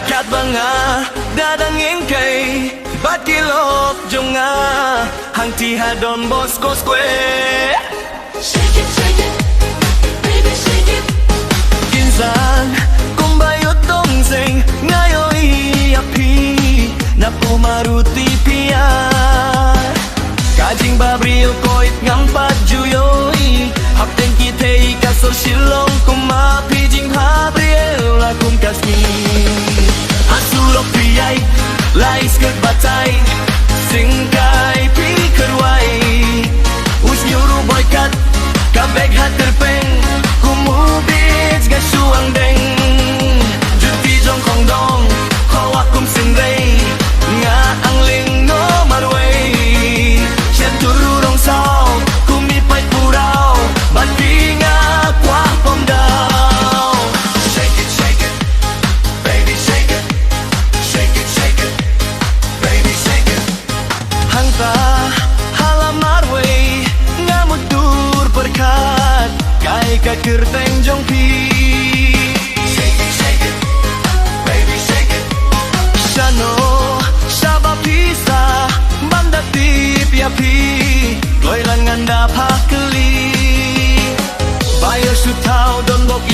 Kat banga dadang engkay Bat kilok jonga Hang tiha Don Bosco Square. Shake it, baby shake it. Kinsan kung bayot dongseng ngayoy api na pumaruti piya Kajing babril koit ngampat juyoy Hapten kitay kasor silong kumapi jing habriel akum kasmi Asulok piyay lais kerbatay singkay pikerway Us nyuru boykat kabeg hat terpeng kumubit gasuang deng Juti jong kong dong hawa kum singray nga ang ling no marway Siyan tururong sao kumipay puraw bati nga kwa pom daw Shake it, baby shake it. Shake it, baby shake it. Hangta halamar way nga mutur berkat kay kakerteng jong pi Shake it, baby shake it. Shano shaba pisa banda tip ya pi loy langan da pakeli Bayo sutau don bok